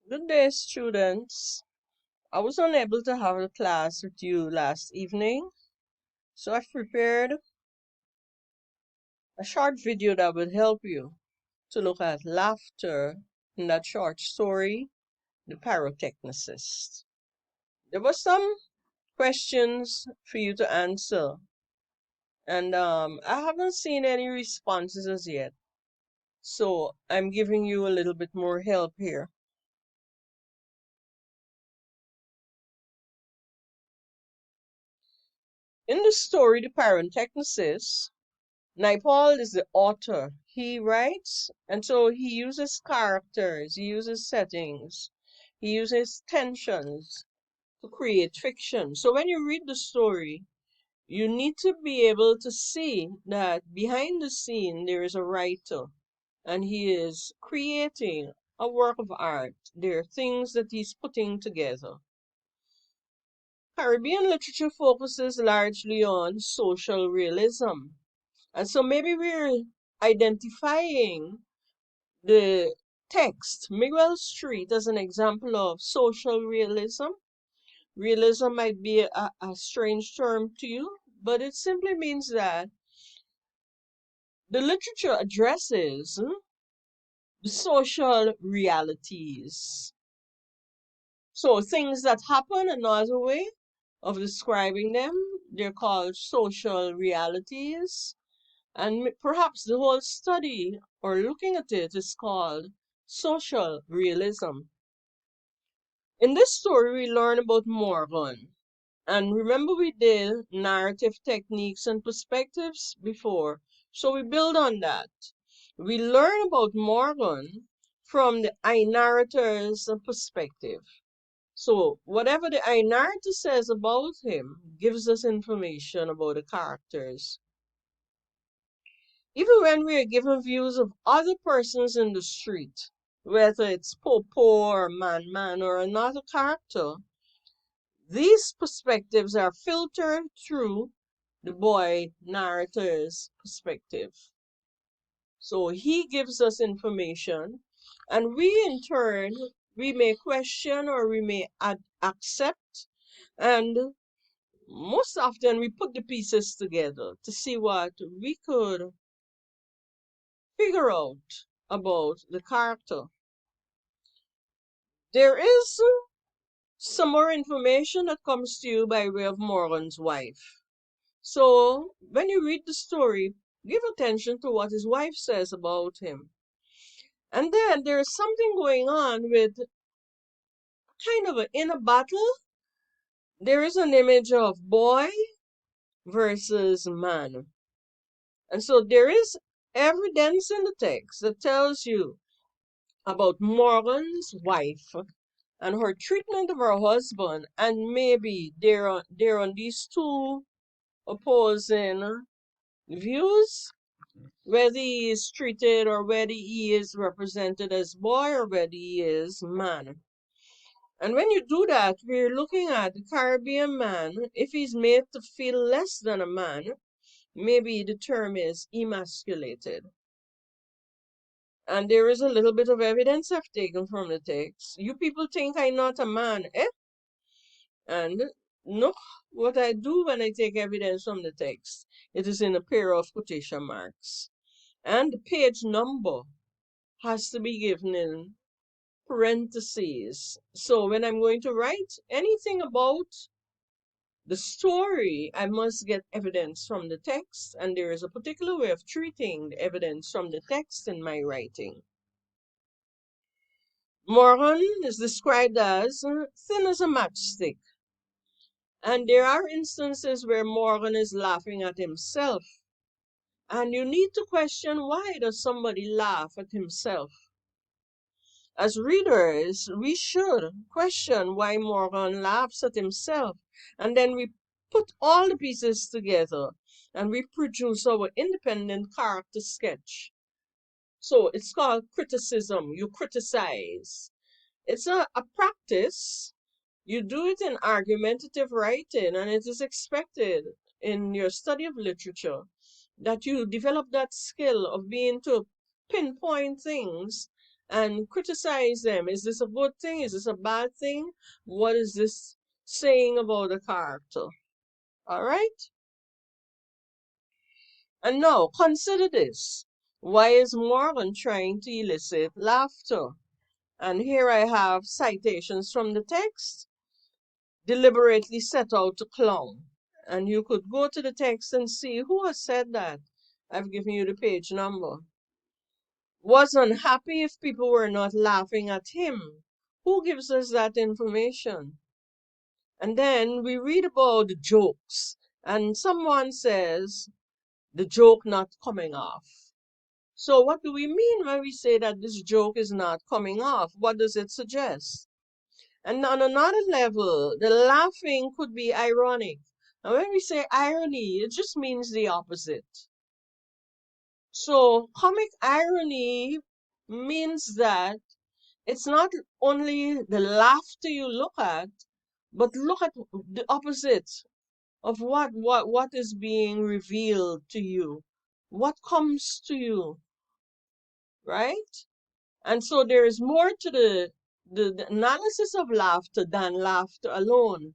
Good day, students. I was unable to have a class with you last evening, so I've prepared a short video that will help you to look at laughter in that short story, The Pyrotechnicist. There were some questions for you to answer, and I haven't seen any responses as yet, so I'm giving you a little bit more help here. In the story, The Pyrotechnicist, Naipaul is the author. He writes, and so he uses characters, he uses settings, he uses tensions to create fiction. So when you read the story, you need to be able to see that behind the scene there is a writer and he is creating a work of art. There are things that he's putting together. Caribbean literature focuses largely on social realism. And so maybe we're identifying the text, Miguel Street, as an example of social realism. Realism might be a strange term to you, but it simply means that the literature addresses the social realities. So things that happen, another way of describing them, they're called social realities. And perhaps the whole study or looking at it is called social realism. In this story, we learn about Morgan. And remember, we did narrative techniques and perspectives before. So we build on that. We learn about Morgan from the I narrator's perspective. So whatever the I narrator says about him gives us information about the characters. Even when we are given views of other persons in the street, whether it's Popo or Man or another character, these perspectives are filtered through the boy narrator's perspective. So he gives us information, and we in turn, we may question or we may accept, and most often we put the pieces together to see what we could figure out about the character. There is some more information that comes to you by way of Morgan's wife. So, when you read the story, give attention to what his wife says about him. And then there's something going on with kind of an inner battle. There is an image of boy versus man. And so there is evidence in the text that tells you about Morgan's wife and her treatment of her husband, and maybe they're on these two opposing views, whether he is treated or whether he is represented as boy or whether he is man. And when you do that, we're looking at the Caribbean man. If he's made to feel less than a man, maybe the term is emasculated. And there is a little bit of evidence I've taken from the text. You people think I'm not a man, eh? And no, what I do when I take evidence from the text, it is in a pair of quotation marks. And the page number has to be given in parentheses. So when I'm going to write anything about the story, I must get evidence from the text, and there is a particular way of treating the evidence from the text in my writing. Morgan is described as thin as a matchstick. And there are instances where Morgan is laughing at himself. And you need to question, why does somebody laugh at himself? As readers, we should question why Morgan laughs at himself. And then we put all the pieces together and we produce our independent character sketch. So it's called criticism. You criticize. It's a practice. You do it in argumentative writing, and it is expected in your study of literature that you develop that skill of being to pinpoint things and criticize them. Is this a good thing? Is this a bad thing? What is this saying about the character? All right? And now, consider this. Why is Morgan trying to elicit laughter? And here I have citations from the text, deliberately set out to clown. And you could go to the text and see who has said that. I've given you the page number. Was unhappy if people were not laughing at him. Who gives us that information? And then we read about the jokes, and someone says the joke not coming off. So what do we mean when we say that this joke is not coming off? What does it suggest? And on another level, the laughing could be ironic. And when we say irony, it just means the opposite. So comic irony means that it's not only the laughter you look at, but look at the opposite of what is being revealed to you, what comes to you, right? And so there is more to the analysis of laughter than laughter alone.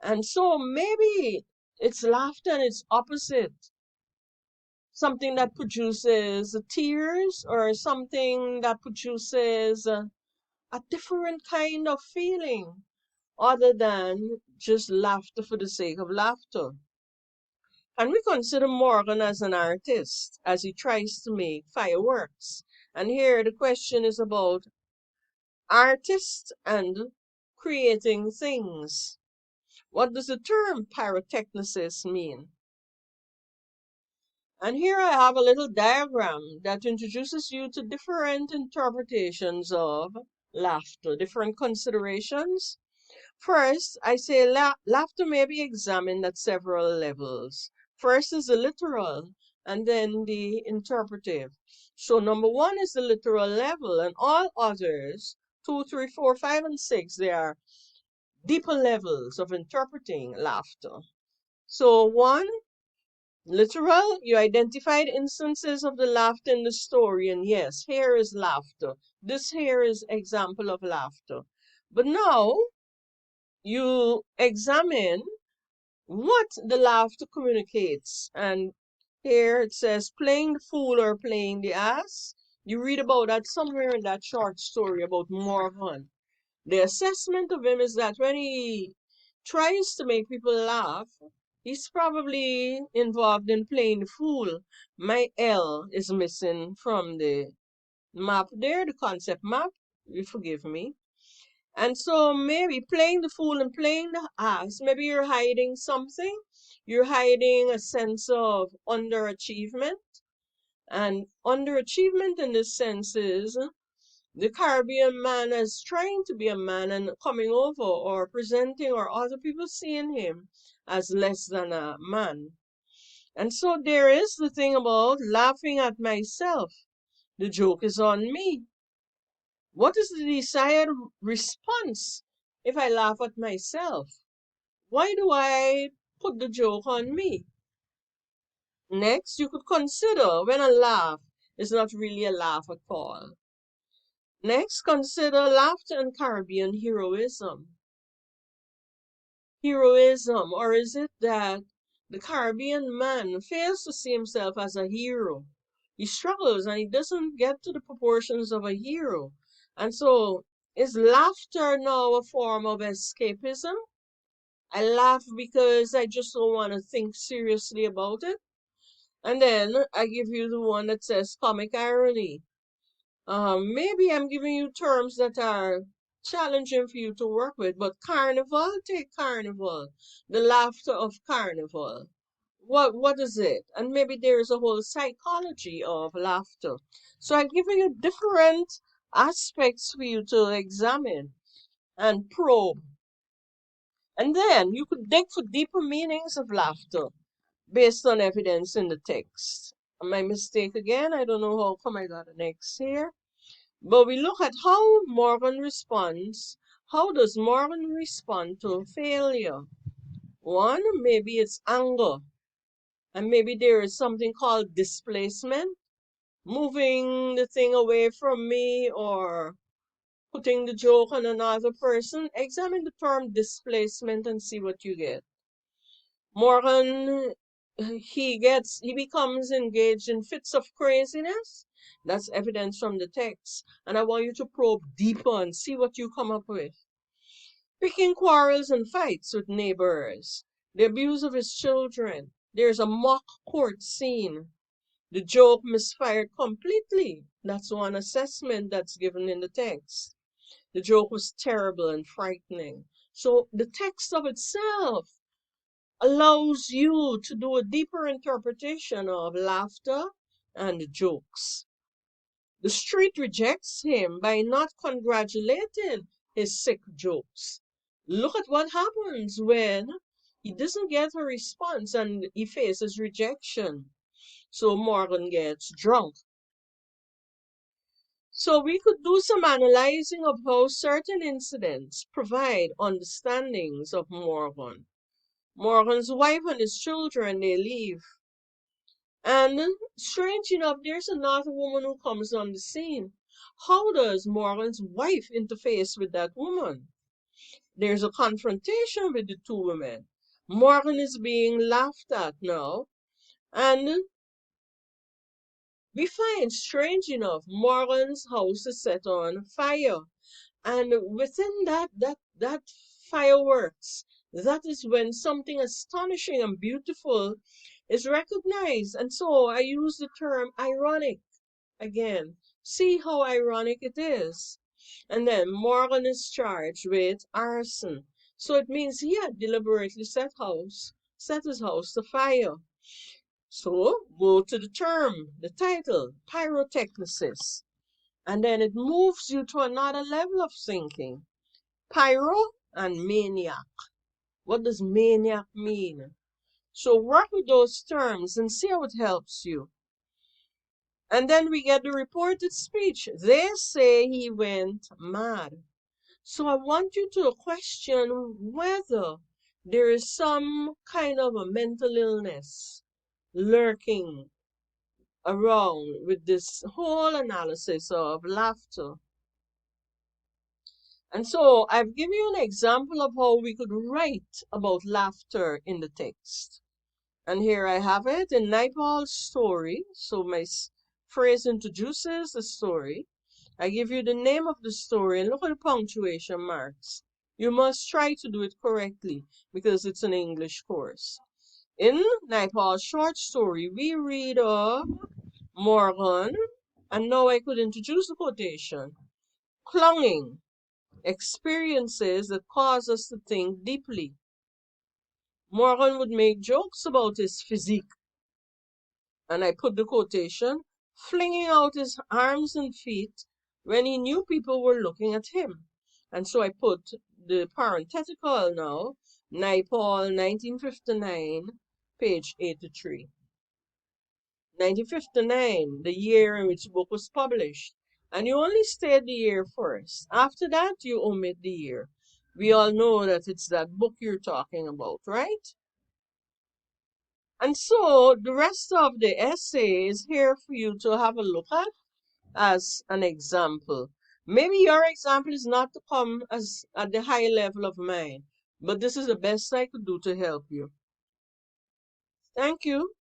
And so maybe it's laughter and its opposite, something that produces tears or something that produces a different kind of feeling other than just laughter for the sake of laughter. And we consider Morgan as an artist as he tries to make fireworks. And here the question is about artists and creating things. What does the term pyrotechnicist mean? And here I have a little diagram that introduces you to different interpretations of laughter, different considerations. First, I say laughter may be examined at several levels. First is the literal, and then the interpretive. So number one is the literal level, and all others, 2, 3, 4, 5, and 6, they are deeper levels of interpreting laughter. So one, literal, you identified instances of the laughter in the story, and yes, here is laughter. This here is example of laughter. But now you examine what the laughter communicates. And here it says playing the fool or playing the ass. You read about that somewhere in that short story about Morgan. The assessment of him is that when he tries to make people laugh, he's probably involved in playing the fool. My L is missing from the map there, the concept map. You forgive me. And so maybe playing the fool and playing the ass, maybe you're hiding something. You're hiding a sense of underachievement. And underachievement in this sense is the Caribbean man as trying to be a man and coming over or presenting or other people seeing him as less than a man. And so there is the thing about laughing at myself. The joke is on me. What is the desired response if I laugh at myself? Why do I put the joke on me? Next, you could consider when a laugh is not really a laugh at all. Next, consider laughter and Caribbean heroism. Heroism, or is it that the Caribbean man fails to see himself as a hero? He struggles and he doesn't get to the proportions of a hero. And so, is laughter now a form of escapism? I laugh because I just don't want to think seriously about it. And then I give you the one that says comic irony. Maybe I'm giving you terms that are challenging for you to work with, but carnival, take carnival, the laughter of carnival. What is it? And maybe there is a whole psychology of laughter. So I give you different aspects for you to examine and probe. And then you could dig for deeper meanings of laughter based on evidence in the text. Am I mistake again? I don't know how come I got an X here. But we look at how Morgan responds. How does Morgan respond to failure? One, maybe it's anger. And maybe there is something called displacement. moving the thing away from me or putting the joke on another person, examine the term displacement and see what you get. Morgan, he becomes engaged in fits of craziness. That's evidence from the text. And I want you to probe deeper and see what you come up with. Picking quarrels and fights with neighbors. The abuse of his children. There's a mock court scene. The joke misfired completely. That's one assessment that's given in the text. The joke was terrible and frightening. So the text of itself allows you to do a deeper interpretation of laughter and jokes. The street rejects him by not congratulating his sick jokes. Look at what happens when he doesn't get a response and he faces rejection. So Morgan gets drunk. So we could do some analyzing of how certain incidents provide understandings of Morgan. Morgan's wife and his children, they leave. And strange enough, there's another woman who comes on the scene. How does Morgan's wife interface with that woman? There's a confrontation with the two women. Morgan is being laughed at now. And we find, strange enough, Morgan's house is set on fire. And within that fireworks, that is when something astonishing and beautiful is recognized. And so I use the term ironic again. See how ironic it is. And then Morgan is charged with arson. So it means he had deliberately set his house to fire. So go to the term, the title, pyrotechnicis. And then it moves you to another level of thinking. Pyro and maniac. What does maniac mean? So work with those terms and see how it helps you. And then we get the reported speech. They say he went mad. So I want you to question whether there is some kind of a mental illness lurking around with this whole analysis of laughter. And so I've given you an example of how we could write about laughter in the text. And here I have it in Naipaul's story. So my phrase introduces the story. I give you the name of the story and look at the punctuation marks. You must try to do it correctly because it's an English course. In Naipaul's short story, we read of Morgan, and now I could introduce the quotation. Clunging, experiences that cause us to think deeply. Morgan would make jokes about his physique, and I put the quotation, flinging out his arms and feet when he knew people were looking at him. And so I put the parenthetical now, Naipaul, 1959, page 83. 1959, the year in which the book was published. And you only state the year first. After that, you omit the year. We all know that it's that book you're talking about, right? And so the rest of the essay is here for you to have a look at as an example. Maybe your example is not to come as at the high level of mine, but this is the best I could do to help you. Thank you.